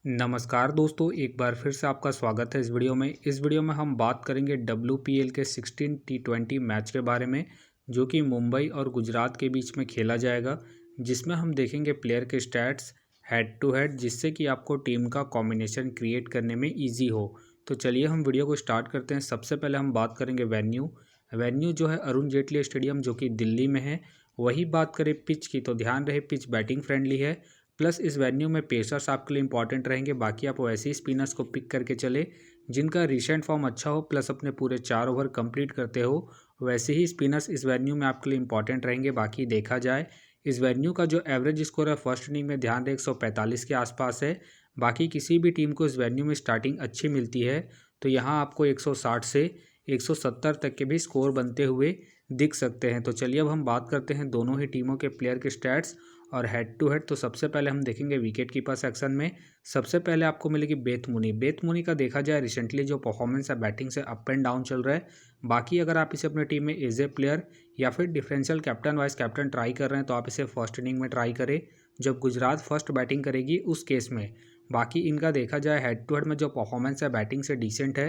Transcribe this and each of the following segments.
नमस्कार दोस्तों, एक बार फिर से आपका स्वागत है इस वीडियो में हम बात करेंगे WPL के 16 T20 मैच के बारे में, जो कि मुंबई और गुजरात के बीच में खेला जाएगा, जिसमें हम देखेंगे प्लेयर के स्टैट्स हेड टू हेड, जिससे कि आपको टीम का कॉम्बिनेशन क्रिएट करने में ईजी हो। तो चलिए हम वीडियो को स्टार्ट करते हैं। सबसे पहले हम बात करेंगे वेन्यू जो है अरुण जेटली स्टेडियम, जो कि दिल्ली में है। वही बात करें पिच की, तो ध्यान रहे पिच बैटिंग फ्रेंडली है, प्लस इस वेन्यू में पेसर्स आपके लिए इंपॉर्टेंट रहेंगे। बाकी आप वैसे ही स्पिनर्स को पिक करके चले जिनका रिसेंट फॉर्म अच्छा हो, प्लस अपने पूरे 4 ओवर कंप्लीट करते हो। वैसे ही स्पिनर्स इस वेन्यू में आपके लिए इंपॉर्टेंट रहेंगे। बाकी देखा जाए इस वेन्यू का जो एवरेज स्कोर है फर्स्ट इनिंग में, ध्यान दें 145 के आसपास है। बाकी किसी भी टीम को इस वेन्यू में स्टार्टिंग अच्छी मिलती है, तो यहाँ आपको 160 से 170 तक के भी स्कोर बनते हुए दिख सकते हैं। तो चलिए अब हम बात करते हैं दोनों ही टीमों के प्लेयर के स्टैट्स और हेड टू हेड। तो सबसे पहले हम देखेंगे विकेट कीपर सेक्शन में। सबसे पहले आपको मिलेगी बेथ मुनी का देखा जाए रिसेंटली जो परफॉर्मेंस है बैटिंग से अप एंड डाउन चल रहा है। बाकी अगर आप इसे अपनी टीम में एज ए प्लेयर या फिर differential captain vice captain try कर रहे हैं, तो आप इसे फर्स्ट इनिंग में ट्राई करें जब गुजरात फर्स्ट बैटिंग करेगी उस केस में। बाकी इनका देखा जाए हेड टू हेड में जो परफॉर्मेंस है बैटिंग से डिसेंट है।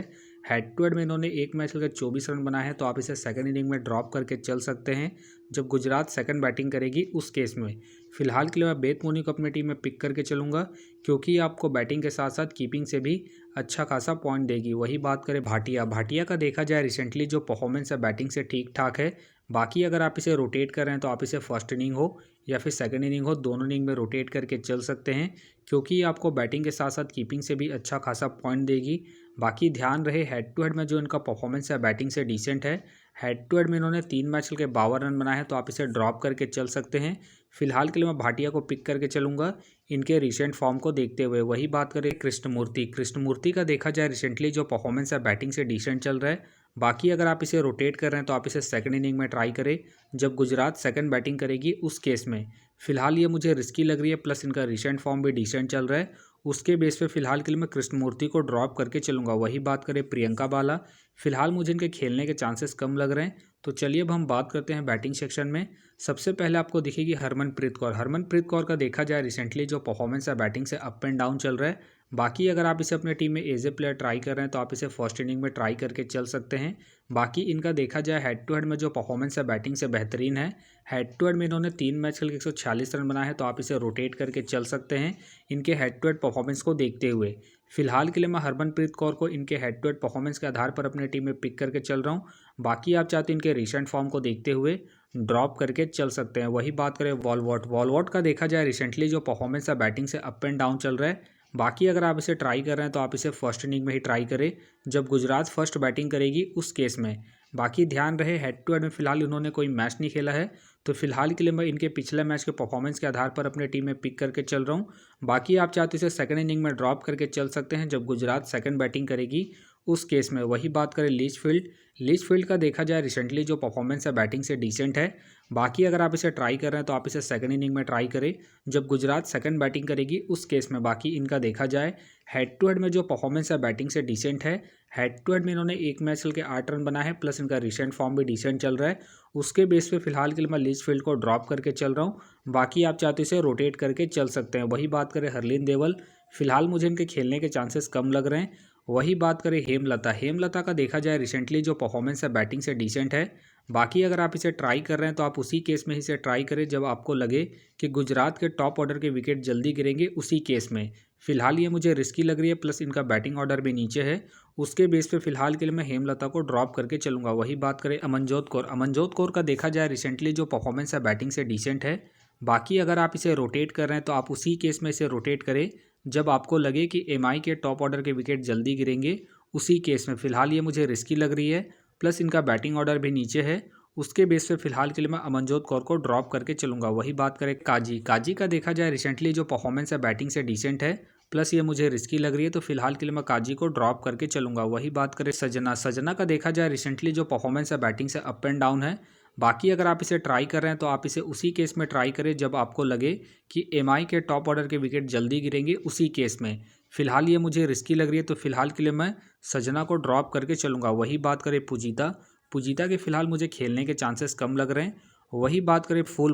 हेड टू हेड में इन्होंने एक मैच खेलकर 24 रन बनाए हैं, तो आप इसे सेकंड इनिंग में ड्रॉप करके चल सकते हैं जब गुजरात सेकंड बैटिंग करेगी उस केस में। फिलहाल के लिए मैं बेथ मुनी को अपनी टीम में पिक करके चलूँगा, क्योंकि आपको बैटिंग के साथ साथ कीपिंग से भी अच्छा खासा पॉइंट देगी। वही बात करें भाटिया का देखा जाए रिसेंटली जो परफॉर्मेंस है बैटिंग से ठीक ठाक है। बाकी अगर आप इसे रोटेट कर रहे हैं, तो आप इसे फर्स्ट इनिंग हो या फिर सेकंड इनिंग हो, दोनों इनिंग में रोटेट करके चल सकते हैं, क्योंकि आपको बैटिंग के साथ साथ कीपिंग से भी अच्छा खासा पॉइंट देगी। बाकी ध्यान रहे हेड टू हेड में जो इनका परफॉर्मेंस है बैटिंग से डिसेंट है। हेड टू हेड में इन्होंने 3 मैच खेल के 52 रन बनाए हैं, तो आप इसे ड्रॉप करके चल सकते हैं। फिलहाल के लिए मैं भाटिया को पिक करके चलूँगा इनके रिसेंट फॉर्म को देखते हुए। वही बात करें कृष्णमूर्ति का देखा जाए रिसेंटली जो परफॉर्मेंस है बैटिंग से डिसेंट चल रहा है। बाकी अगर आप इसे रोटेट कर रहे हैं, तो आप इसे सेकंड इनिंग में ट्राई करें जब गुजरात सेकंड बैटिंग करेगी उस केस में। फिलहाल ये मुझे रिस्की लग रही है, प्लस इनका रिसेंट फॉर्म भी डिसेंट चल रहा है। उसके बेस पे फिलहाल के लिए मैं कृष्णमूर्ति को ड्रॉप करके चलूँगा। वही बात करें प्रियंका बाला, फिलहाल मुझे इनके खेलने के चांसेस कम लग रहे हैं। तो चलिए अब हम बात करते हैं बैटिंग सेक्शन में। सबसे पहले आपको दिखेगी हरमनप्रीत कौर का देखा जाए रिसेंटली जो परफॉर्मेंस है बैटिंग से अप एंड डाउन चल रहा है। बाकी अगर आप इसे अपने टीम में एज ए प्लेयर ट्राई कर रहे हैं, तो आप इसे फर्स्ट इनिंग में ट्राई करके चल सकते हैं। बाकी इनका देखा जाए हेड टू हेड में जो परफॉर्मेंस है बैटिंग से बेहतरीन है। हेड टू हेड में इन्होंने 3 मैच खेल के 146 रन बनाए हैं, तो आप इसे रोटेट करके चल सकते हैं इनके हेड टू हेड परफॉर्मेंस को देखते हुए। फिलहाल के लिए मैं हरमनप्रीत कौर को इनके हेड टू हेड परफॉर्मेंस के आधार पर अपनी टीम में पिक करके चल रहा हूँ। बाकी आप चाहते हैं इनके रिसेंट फॉर्म को देखते हुए ड्रॉप करके चल सकते हैं। वही बात करें वॉलवॉट का देखा जाए रिसेंटली जो परफॉर्मेंस है बैटिंग से अप एंड डाउन चल रहा है। बाकी अगर आप इसे ट्राई कर रहे हैं, तो आप इसे फर्स्ट इनिंग में ही ट्राई करें जब गुजरात फर्स्ट बैटिंग करेगी उस केस में। बाकी ध्यान रहे हेड टू हेड में फिलहाल इन्होंने कोई मैच नहीं खेला है, तो फिलहाल के लिए मैं इनके पिछले मैच के परफॉर्मेंस के आधार पर अपने टीम में पिक करके चल रहा हूँ। बाकी आप चाहते इसे सेकंड इनिंग में ड्रॉप करके चल सकते हैं जब गुजरात सेकंड बैटिंग करेगी उस केस में। वही बात करें लीचफील्ड का देखा जाए रिसेंटली जो परफॉर्मेंस है बैटिंग से डिसेंट है। बाकी अगर आप इसे ट्राई कर रहे हैं, तो आप इसे सेकंड इनिंग में ट्राई करें जब गुजरात सेकंड बैटिंग करेगी उस केस में। बाकी इनका देखा जाए हेड टू हेड में जो परफॉर्मेंस है बैटिंग से डिसेंट है। हेड टू हेड में इन्होंने एक मैच खेल के 8 रन बनाए हैं, प्लस इनका रिसेंट फॉर्म भी डिसेंट चल रहा है। उसके बेस पे फिलहाल के लिए मैं लीचफील्ड को ड्रॉप करके चल रहा हूँ। बाकी आप चाहते इसे रोटेट करके चल सकते हैं। वही बात करें हरलीन देवल, फिलहाल मुझे इनके खेलने के चांसेस कम लग रहे हैं। वही बात करें हेमलता का देखा जाए रिसेंटली जो परफॉर्मेंस है बैटिंग से डिसेंट है। बाकी अगर आप इसे ट्राई कर रहे हैं, तो आप उसी केस में इसे ट्राई करें जब आपको लगे कि गुजरात के टॉप ऑर्डर के विकेट जल्दी गिरेंगे उसी केस में। फिलहाल ये मुझे रिस्की लग रही है, प्लस इनका बैटिंग ऑर्डर भी नीचे है। उसके बेस पे फिलहाल के लिए मैं हेमलता को ड्रॉप करके चलूँगा। वही बात करें अमनजोत कौर का देखा जाए रिसेंटली जो परफॉर्मेंस है बैटिंग से डिसेंट है। बाकी अगर आप इसे रोटेट कर रहे हैं, तो आप उसी केस में इसे रोटेट करें जब आपको लगे कि एमआई के टॉप ऑर्डर के विकेट जल्दी गिरेंगे उसी केस में। फिलहाल ये मुझे रिस्की लग रही है, प्लस इनका बैटिंग ऑर्डर भी नीचे है। उसके बेस पे फिलहाल के लिए मैं अमनजोत कौर को ड्रॉप करके चलूँगा। वही बात करें काजी का देखा जाए रिसेंटली जो परफॉर्मेंस है बैटिंग से डिसेंट है, प्लस ये मुझे रिस्की लग रही है, तो फिलहाल के लिए मैं काजी को ड्रॉप करके चलूँगा। वही बात करें सजना का देखा जाए रिसेंटली जो परफॉर्मेंस है बैटिंग से अप एंड डाउन है। बाकी अगर आप इसे ट्राई कर रहे हैं, तो आप इसे उसी केस में ट्राई करें जब आपको लगे कि एमआई के टॉप ऑर्डर के विकेट जल्दी गिरेंगे उसी केस में। फिलहाल ये मुझे रिस्की लग रही है, तो फिलहाल के लिए मैं सजना को ड्रॉप करके चलूँगा। वही बात करें पूजिता के फिलहाल मुझे खेलने के चांसेस कम लग रहे हैं। वही बात करें फूल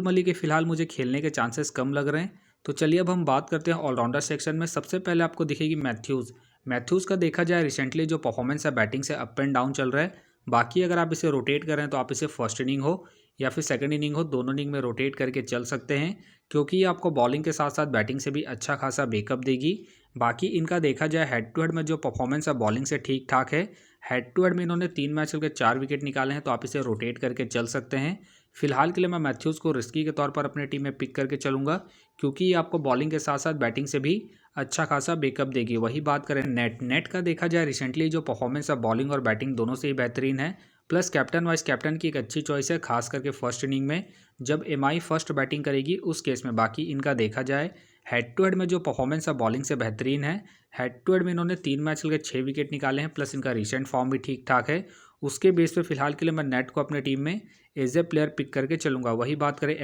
मली के फिलहाल मुझे खेलने के चांसेस कम लग रहे हैं। तो चलिए अब हम बात करते हैं ऑलराउंडर सेक्शन में। सबसे पहले आपको दिखेगी मैथ्यूज़ का देखा जाए रिसेंटली जो परफॉर्मेंस है बैटिंग से अप एंड डाउन चल रहा है। बाकी अगर आप इसे रोटेट करें तो आप इसे फर्स्ट इनिंग हो या फिर सेकंड इनिंग हो, दोनों इनिंग में रोटेट करके चल सकते हैं, क्योंकि ये आपको बॉलिंग के साथ साथ बैटिंग से भी अच्छा खासा बैकअप देगी। बाकी इनका देखा जाए हेड टू हेड में जो परफॉर्मेंस है बॉलिंग से ठीक ठाक है। हेड टू हेड में इन्होंने 3 मैच खेल के 4 विकेट निकाले हैं, तो आप इसे रोटेट करके चल सकते हैं। फिलहाल के लिए मैं मैथ्यूज़ को रिस्की के तौर पर अपने टीम में पिक करके चलूंगा, क्योंकि ये आपको बॉलिंग के साथ साथ बैटिंग से भी अच्छा खासा बैकअप देगी। वही बात करें नेट का देखा जाए रिसेंटली जो परफॉर्मेंस है बॉलिंग और बैटिंग दोनों से ही बेहतरीन है। प्लस कैप्टन वाइस कैप्टन की एक अच्छी चॉइस है, खास करके फर्स्ट इनिंग में जब एमआई फर्स्ट बैटिंग करेगी उस केस में। बाकी इनका देखा जाए हेड टू हेड में जो परफॉर्मेंस है बॉलिंग से बेहतरीन है। हेड टू हेड में इन्होंने 3 मैच खेल के 6 विकेट निकाले हैं, प्लस इनका रिसेंट फॉर्म भी ठीक ठाक है। उसके बेस पे फिलहाल के लिए मैं नेट को अपने टीम में एज ए प्लेयर पिक करके चलूंगा। वही बात करें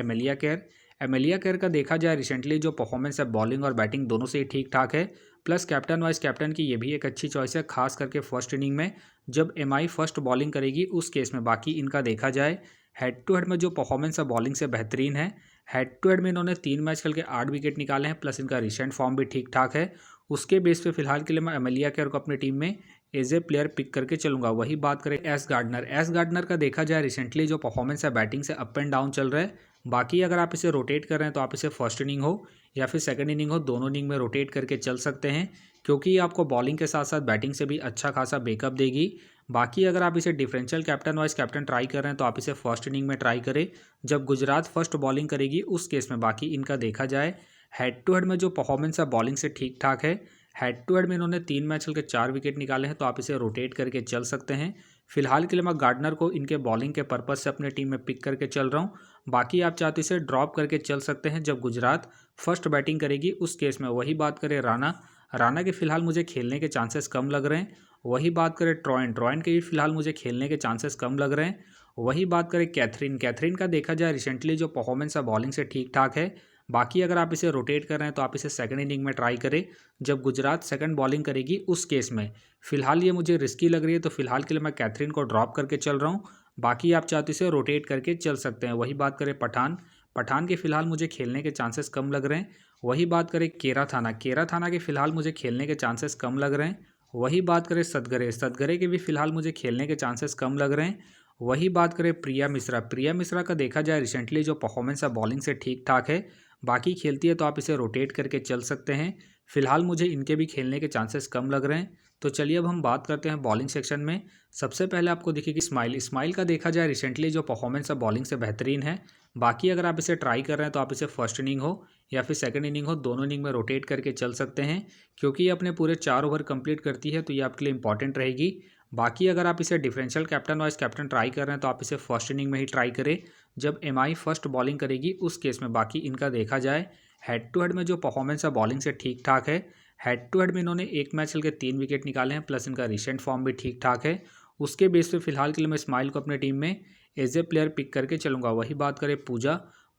एमेलिया केयर का देखा जाए रिसेंटली जो परफॉर्मेंस है बॉलिंग और बैटिंग दोनों से ही ठीक ठाक है। प्लस कैप्टन वाइस कैप्टन की ये भी एक अच्छी चॉइस है, खास करके फर्स्ट इनिंग में जब एमआई फर्स्ट बॉलिंग करेगी उस केस में। बाकी इनका देखा जाए हेड टू हेड में जो परफॉर्मेंस है बॉलिंग से बेहतरीन है। हेड टू हेड में इन्होंने 3 मैच खेल के 8 विकेट निकाले हैं, प्लस इनका रिसेंट फॉर्म भी ठीक ठाक है। उसके बेस पे फिलहाल के लिए मैं एमेलिया केयर को अपनी टीम में एज ए प्लेयर पिक करके चलूंगा। वही बात करें एस गार्डनर का देखा जाए रिसेंटली जो परफॉर्मेंस है बैटिंग से अप एंड डाउन चल रहा है। बाकी अगर आप इसे रोटेट कर रहे हैं तो आप इसे फर्स्ट इनिंग हो या फिर सेकंड इनिंग हो, दोनों इनिंग में रोटेट करके चल सकते हैं, क्योंकि ये आपको बॉलिंग के साथ साथ बैटिंग से भी अच्छा खासा बैकअप देगी। बाकी अगर आप इसे differential captain vice captain try कर रहे हैं तो आप इसे फर्स्ट इनिंग में ट्राई करें जब गुजरात फर्स्ट बॉलिंग करेगी उस केस में। बाकी इनका देखा जाए हेड टू हेड में जो परफॉर्मेंस है बॉलिंग से ठीक ठाक है। हेड टू हेड में इन्होंने 3 मैच खेल के 4 विकेट निकाले हैं, तो आप इसे रोटेट करके चल सकते हैं। फिलहाल के लिए मैं गार्डनर को इनके बॉलिंग के पर्पज से अपने टीम में पिक करके चल रहा हूँ। बाकी आप चाहते इसे ड्रॉप करके चल सकते हैं जब गुजरात फर्स्ट बैटिंग करेगी उस केस में। वही बात करें राणा के फिलहाल मुझे खेलने के चांसेस कम लग रहे हैं। वही बात करें ट्रॉयन के भी फिलहाल मुझे खेलने के चांसेस कम लग रहे हैं। वही बात करें कैथरीन का देखा जाए रिसेंटली जो परफॉर्मेंस है बॉलिंग से ठीक ठाक है। बाकी अगर आप इसे रोटेट कर रहे हैं तो आप इसे सेकंड इनिंग में ट्राई करें जब गुजरात सेकंड बॉलिंग करेगी उस केस में। फिलहाल ये मुझे रिस्की लग रही है, तो फिलहाल के लिए मैं कैथरीन को ड्रॉप करके चल रहा हूँ। बाकी आप चाहते इसे रोटेट करके चल सकते हैं। वही बात करें पठान के फिलहाल मुझे खेलने के चांसेस कम लग रहे हैं। वही बात करें केरा थाना के फिलहाल मुझे खेलने के चांसेस कम लग रहे हैं। वही बात करें सदगरे के भी फिलहाल मुझे खेलने के चांसेस कम लग रहे हैं। वही बात करें प्रिया मिश्रा का देखा जाए रिसेंटली जो परफॉर्मेंस है बॉलिंग से ठीक ठाक है। बाकी खेलती है तो आप इसे रोटेट करके चल सकते हैं। फिलहाल मुझे इनके भी खेलने के चांसेस कम लग रहे हैं। तो चलिए अब हम बात करते हैं बॉलिंग सेक्शन में। सबसे पहले आपको दिखेगी इस्माइल का देखा जाए रिसेंटली जो परफॉर्मेंस है बॉलिंग से बेहतरीन है। बाकी अगर आप इसे ट्राई कर रहे हैं तो आप इसे फर्स्ट इनिंग हो या फिर सेकंड इनिंग हो, दोनों इनिंग में रोटेट करके चल सकते हैं, क्योंकि ये अपने पूरे 4 ओवर कंप्लीट करती है, तो ये आपके लिए इंपॉर्टेंट रहेगी। बाकी अगर आप इसे differential captain vice captain try कर रहे हैं तो आप इसे फर्स्ट इनिंग में ही ट्राई करें जब एमआई फर्स्ट बॉलिंग करेगी उस केस में। बाकी इनका देखा जाए हेड टू हेड में जो परफॉर्मेंस है बॉलिंग से ठीक ठाक है। हेड टू हेड में इन्होंने 1 मैच खेल के 3 विकेट निकाले हैं, प्लस इनका रिसेंट फॉर्म भी ठीक ठाक है। उसके बेस पे फिलहाल के लिए मैं इस्माइल को अपने टीम में एज ए प्लेयर पिक करके चलूँगा। वही बात करें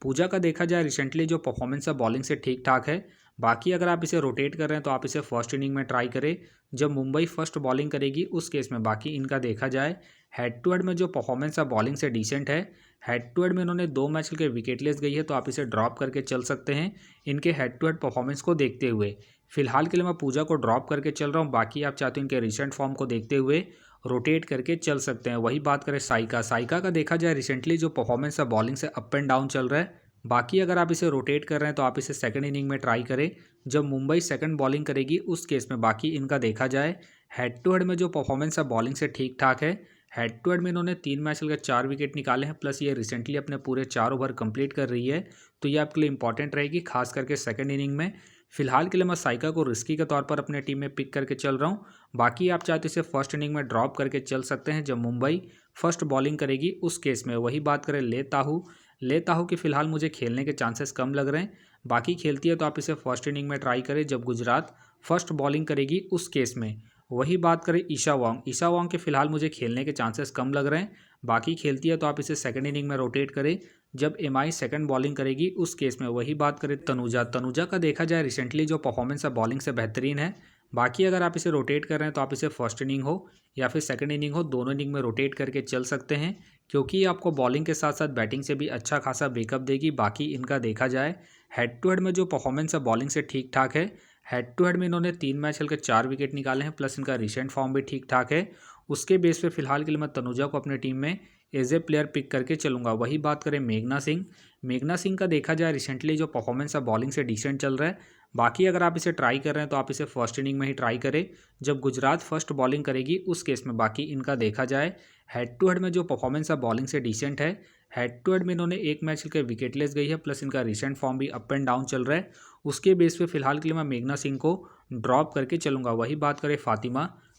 पूजा का देखा जाए रिसेंटली जो परफॉर्मेंस है बॉलिंग से ठीक ठाक है। बाकी अगर आप इसे रोटेट कर रहे हैं तो आप इसे फर्स्ट इनिंग में ट्राई करें जब मुंबई फर्स्ट बॉलिंग करेगी उस केस में। बाकी इनका देखा जाए हेड टू हेड में जो परफॉर्मेंस है बॉलिंग से डिसेंट है। हेड टू हेड में इन्होंने 2 मैच खेल के विकेटलेस गई है, तो आप इसे ड्रॉप करके चल सकते हैं इनके हेड टू हेड परफॉर्मेंस को देखते हुए। फिलहाल के लिए मैं पूजा को ड्रॉप करके चल रहा हूँ। बाकी आप चाहते हो इनके रिसेंट फॉर्म को देखते हुए रोटेट करके चल सकते हैं। वही बात करें साइका का देखा जाए रिसेंटली जो परफॉर्मेंस है बॉलिंग से अप एंड डाउन चल रहा है। बाकी अगर आप इसे रोटेट कर रहे हैं तो आप इसे सेकंड इनिंग में ट्राई करें जब मुंबई सेकंड बॉलिंग करेगी उस केस में। बाकी इनका देखा जाए हेड टू हेड में जो परफॉर्मेंस है बॉलिंग से ठीक ठाक है। हेड टू हेड में इन्होंने 3 मैच खेलकर 4 विकेट निकाले हैं, प्लस ये रिसेंटली अपने पूरे 4 ओवर कंप्लीट कर रही है, तो ये आपके लिए इंपॉर्टेंट रहेगी, खास करके सेकंड इनिंग में। फिलहाल के लिए मैं साइका को रिस्की के तौर पर अपने टीम में पिक करके चल रहा हूँ। बाकी आप चाहते इसे फर्स्ट इनिंग में ड्रॉप करके चल सकते हैं जब मुंबई फर्स्ट बॉलिंग करेगी उस केस में। वही बात करें ले ताहू की फिलहाल मुझे खेलने के चांसेस कम लग रहे हैं। बाकी खेलती है तो आप इसे फर्स्ट इनिंग में ट्राई करें जब गुजरात फर्स्ट बॉलिंग करेगी उस केस में। वही बात करें ईशा वांग के फिलहाल मुझे खेलने के चांसेस कम लग रहे हैं। बाकी खेलती है तो आप इसे सेकंड इनिंग में रोटेट करें जब एमआई सेकंड बॉलिंग करेगी उस केस में। वही बात करें तनुजा का देखा जाए रिसेंटली जो परफॉर्मेंस है बॉलिंग से बेहतरीन है। बाकी अगर आप इसे रोटेट कर रहे हैं तो आप इसे फर्स्ट इनिंग हो या फिर सेकंड इनिंग हो, दोनों इनिंग में रोटेट करके चल सकते हैं, क्योंकि ये आपको बॉलिंग के साथ साथ बैटिंग से भी अच्छा खासा बैकअप देगी। बाकी इनका देखा जाए हेड टू हेड में जो परफॉर्मेंस है बॉलिंग से ठीक ठाक है। हेड टू हेड में इन्होंने 3 मैच खेल के 4 विकेट निकाले हैं, प्लस इनका रिसेंट फॉर्म भी ठीक ठाक है। उसके बेस पे फिलहाल के लिए मैं तनुजा को अपने टीम में एज ए प्लेयर पिक करके चलूंगा। वही बात करें मेघना सिंह का देखा जाए रिसेंटली जो परफॉर्मेंस है बॉलिंग से डिसेंट चल रहा है। बाकी अगर आप इसे ट्राई कर रहे हैं तो आप इसे फर्स्ट इनिंग में ही ट्राई करें जब गुजरात फर्स्ट बॉलिंग करेगी उस केस में। बाकी इनका देखा जाए हेड टू हेड में जो परफॉर्मेंस है बॉलिंग से डिसेंट है। हेड टू हेड में इन्होंने 1 मैच खेल के विकेटलेस गई है, प्लस इनका रिसेंट फॉर्म भी अप एंड डाउन चल रहा है। उसके बेस पे फिलहाल के लिए मैं मेघना सिंह को ड्रॉप करके चलूंगा। वही बात करें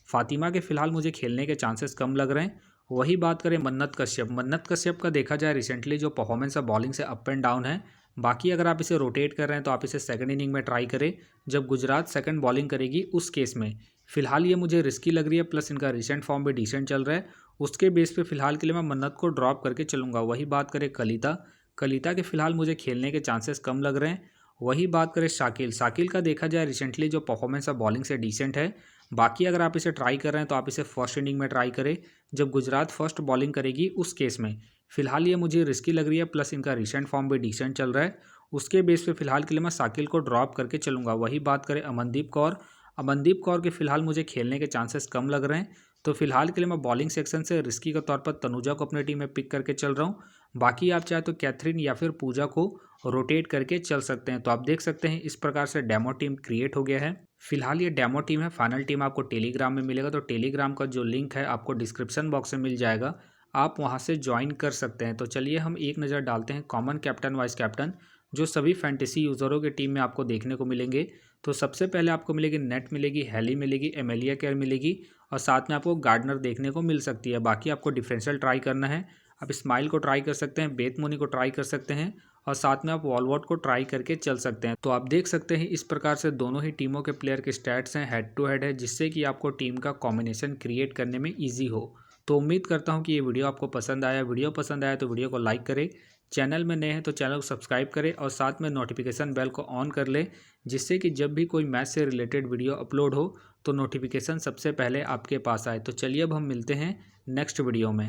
फातिमा के फिलहाल मुझे खेलने के चांसेस कम लग रहे हैं। वही बात करें मन्नत कश्यप का देखा जाए रिसेंटली जो परफॉर्मेंस है बॉलिंग से अप एंड डाउन है। बाकी अगर आप इसे रोटेट कर रहे हैं तो आप इसे सेकंड इनिंग में ट्राई करें जब गुजरात सेकंड बॉलिंग करेगी उस केस में। फिलहाल ये मुझे रिस्की लग रही है, प्लस इनका रिसेंट फॉर्म भी डिसेंट चल रहा है। उसके बेस पे फिलहाल के लिए मैं मन्नत को ड्रॉप करके चलूंगा। वही बात करें कलिता के फिलहाल मुझे खेलने के चांसेस कम लग रहे हैं। वही बात करें शाकिल का देखा जाए रिसेंटली जो परफॉर्मेंस है बॉलिंग से डिसेंट है। बाकी अगर आप इसे ट्राई कर रहे हैं तो आप इसे फर्स्ट इनिंग में ट्राई करें जब गुजरात फर्स्ट बॉलिंग करेगी उस केस में। फिलहाल ये मुझे रिस्की लग रही है, प्लस इनका रिसेंट फॉर्म भी डिसेंट चल रहा है। उसके बेस पे फिलहाल के लिए मैं शाकिल को ड्रॉप करके चलूंगा। वही बात करें अमनदीप कौर के फिलहाल मुझे खेलने के चांसेस कम लग रहे हैं, तो फिलहाल के लिए मैं बॉलिंग सेक्शन से रिस्की के तौर पर तनुजा को अपनी टीम में पिक करके चल रहा हूँ। बाकी आप चाहे तो कैथरीन या फिर पूजा को रोटेट करके चल सकते हैं। तो आप देख सकते हैं इस प्रकार से डेमो टीम क्रिएट हो गया है। फिलहाल ये डेमो टीम है, फाइनल टीम आपको टेलीग्राम में मिलेगा, तो टेलीग्राम का जो लिंक है आपको डिस्क्रिप्शन बॉक्स में मिल जाएगा, आप वहां से ज्वाइन कर सकते हैं। तो चलिए हम एक नज़र डालते हैं कॉमन कैप्टन वाइस कैप्टन जो सभी फैंटेसी यूज़रों की टीम में आपको देखने को मिलेंगे। तो सबसे पहले आपको मिलेगी नेट मिलेगी, हेली मिलेगी, एमेलिया केयर मिलेगी और साथ में आपको गार्डनर देखने को मिल सकती है। बाकी आपको डिफरेंशियल ट्राई करना है, आप स्माइल को ट्राई कर सकते हैं, बेथ मोनी को ट्राई कर सकते हैं और साथ में आप वॉलवॉट को ट्राई करके चल सकते हैं। तो आप देख सकते हैं इस प्रकार से दोनों ही टीमों के प्लेयर के स्टैट्स हैं, हेड टू हेड है, जिससे कि आपको टीम का कॉम्बिनेशन क्रिएट करने में ईजी हो। तो उम्मीद करता हूँ कि ये वीडियो आपको पसंद आया। वीडियो पसंद आया तो वीडियो को लाइक करें, चैनल में नए हैं तो चैनल को सब्सक्राइब करें और साथ में नोटिफिकेशन बेल को ऑन कर लें, जिससे कि जब भी कोई मैच से रिलेटेड वीडियो अपलोड हो तो नोटिफिकेशन सबसे पहले आपके पास आए। तो चलिए अब हम मिलते हैं नेक्स्ट वीडियो में।